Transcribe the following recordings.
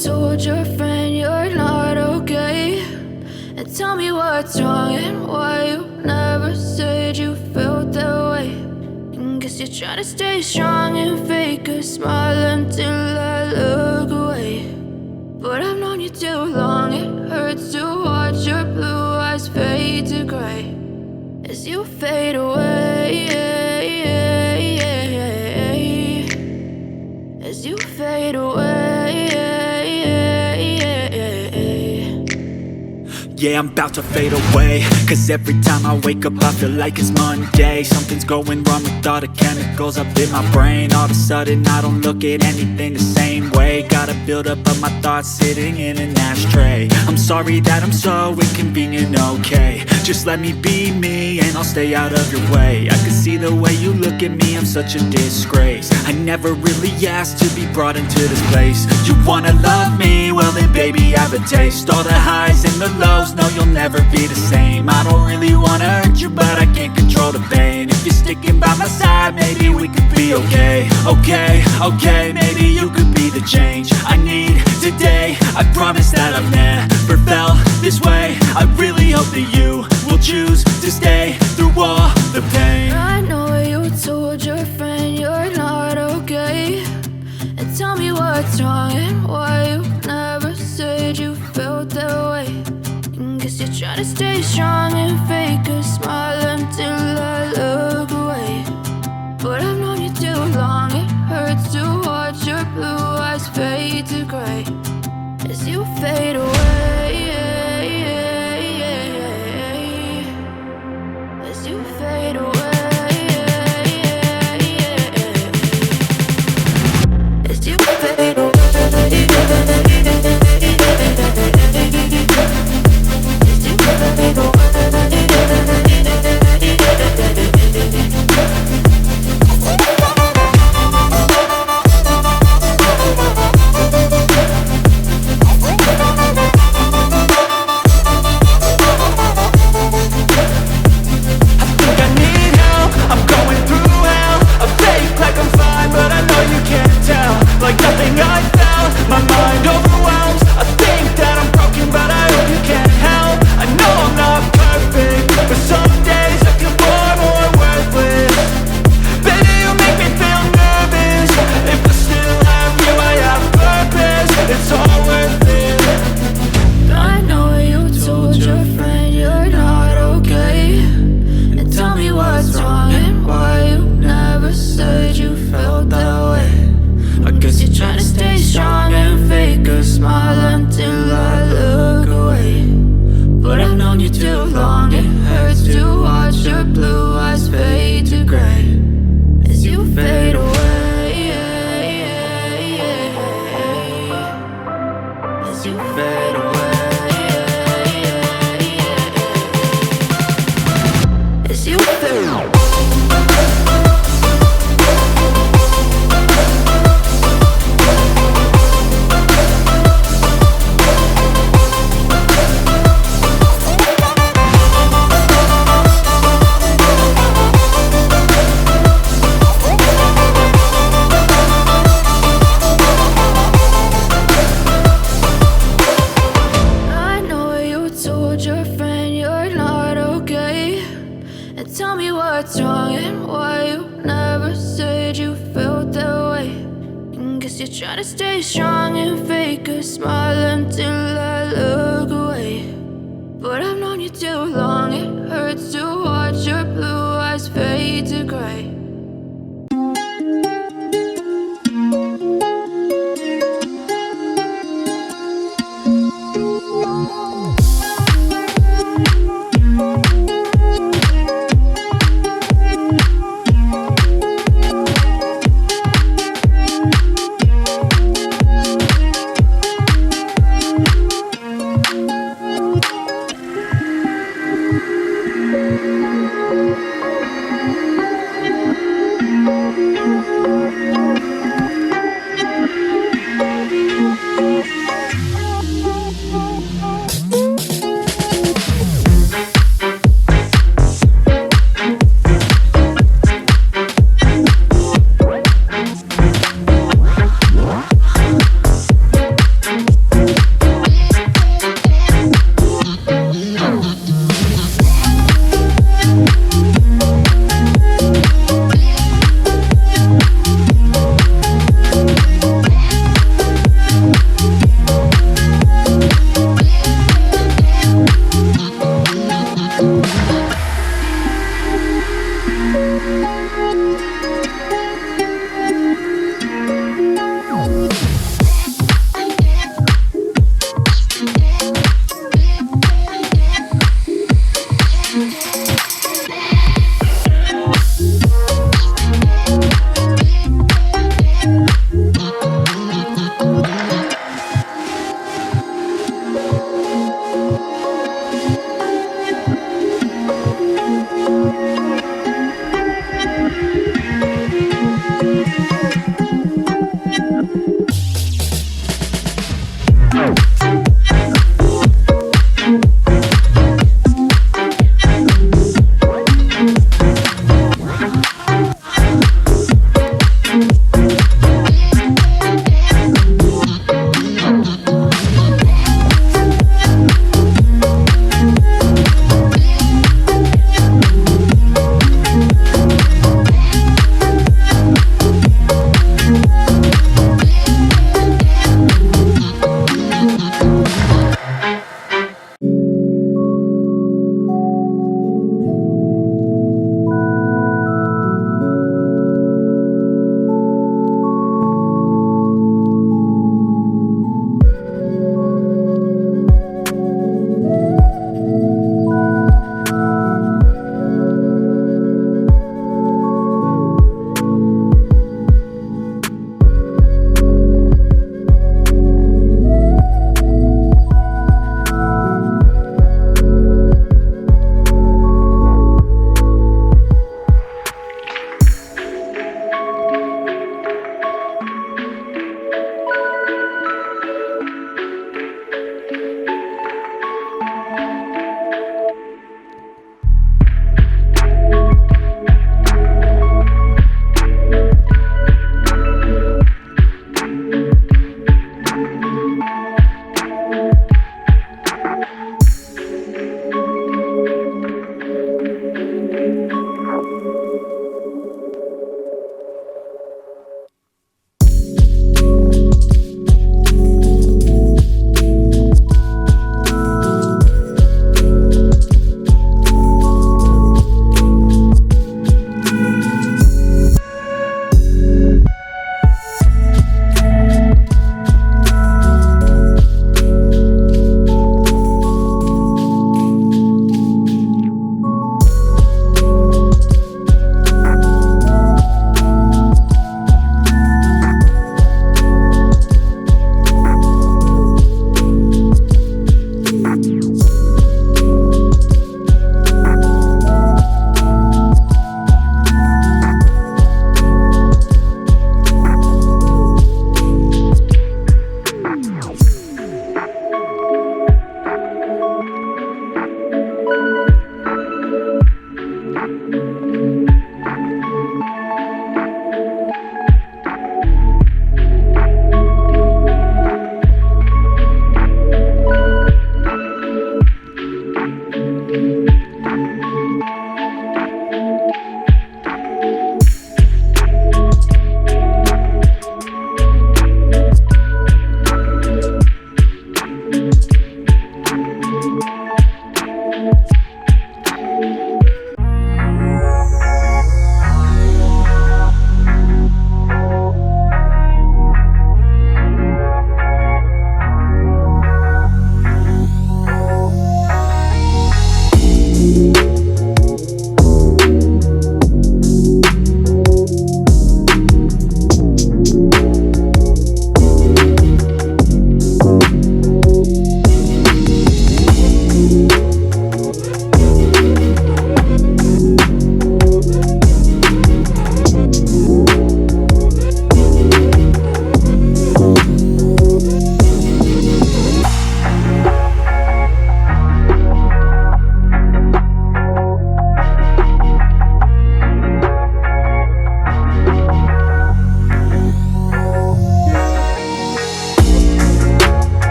told your friend you're not okay, and tell me what's wrong and why you never said you felt that way. And guess you're trying to stay strong and fake a smile until I look away. But I've known you too long, it hurts to watch your blue eyes fade to gray as you fade away, as you fade away. Yeah, I'm about to fade away, cause every time I wake up I feel like it's Monday. Something's going wrong with all the chemicals up in my brain. All of a sudden I don't look at anything the same way. Got a buildup of my thoughts sitting in an ashtray. I'm sorry that I'm so inconvenient, okay. Just let me be me and I'll stay out of your way. I can see the way you look at me, I'm such a disgrace. I never really asked to be brought into this place. You wanna love me? Well then baby, have a taste. All the highs and the lows, no, you'll never be the same. I don't really wanna hurt you, but I can't control the pain. If you're sticking by my side, maybe we could be okay. Okay, maybe you could be the change I need today. I promise that I've never felt this way. I really hope that you will choose to stay through all the pain. I know you told your friend you're not okay, and tell me what's wrong and why you never said you felt that way. Guess you're trying to stay strong and fake a smile until I look away. But I've known you too long, it hurts to watch your blue eyes fade to gray as you fade away, as you fade away, as you fade away.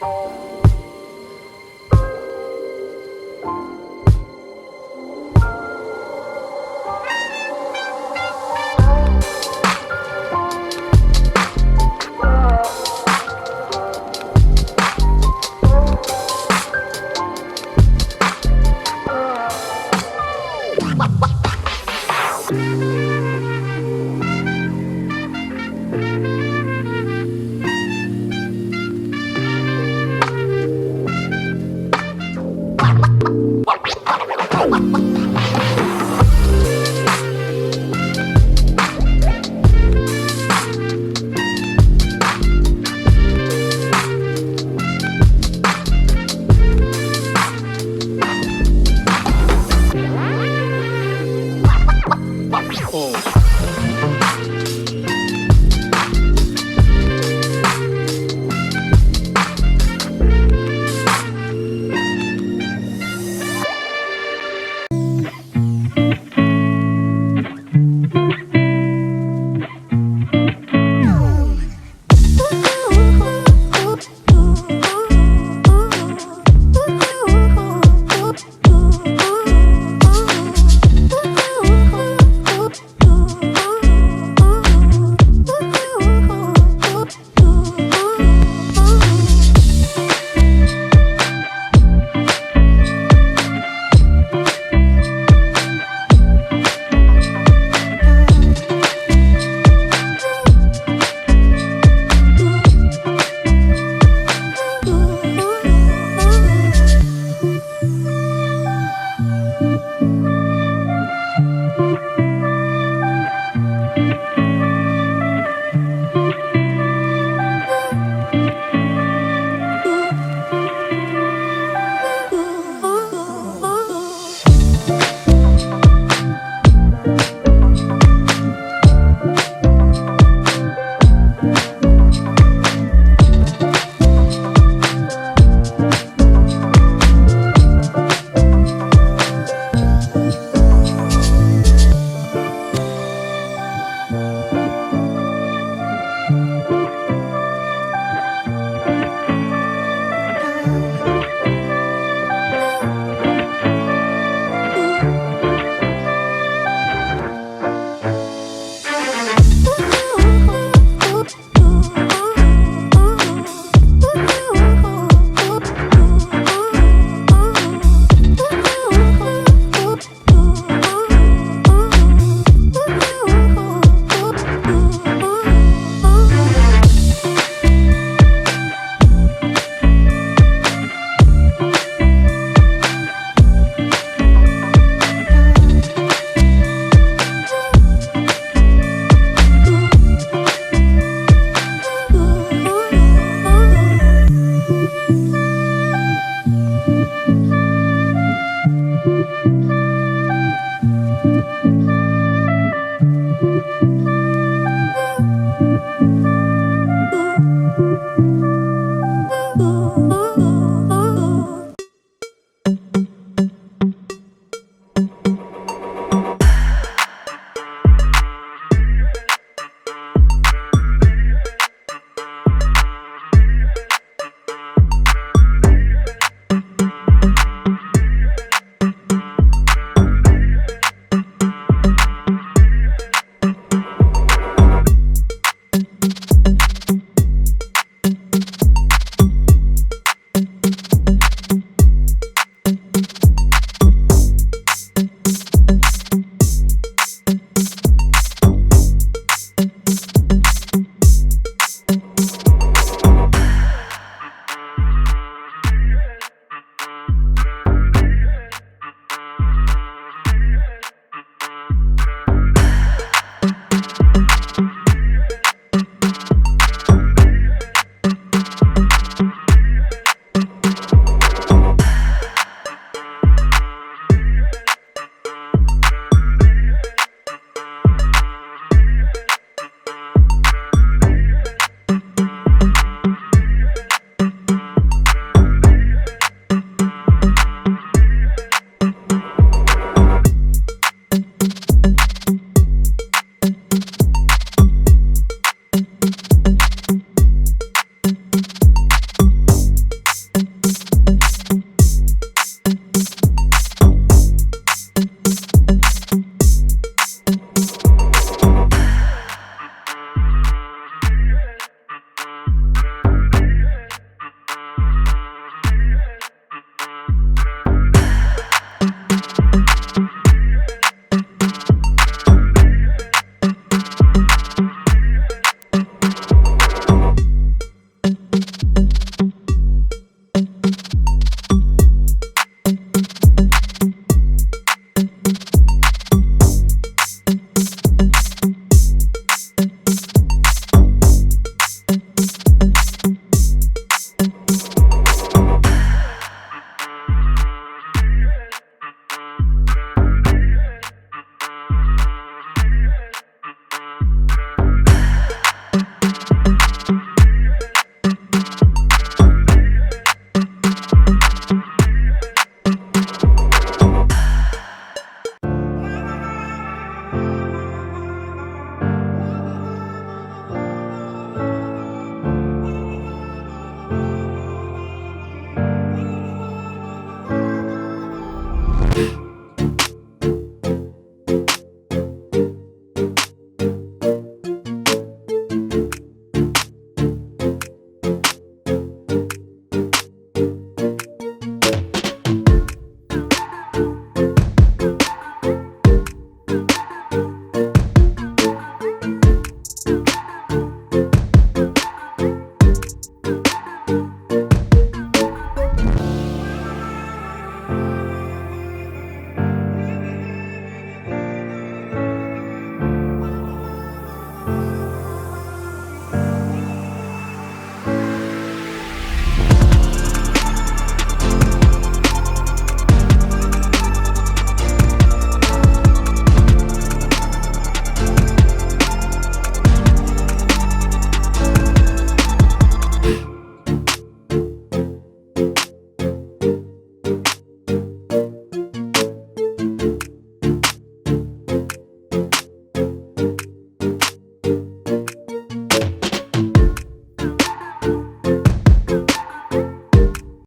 you.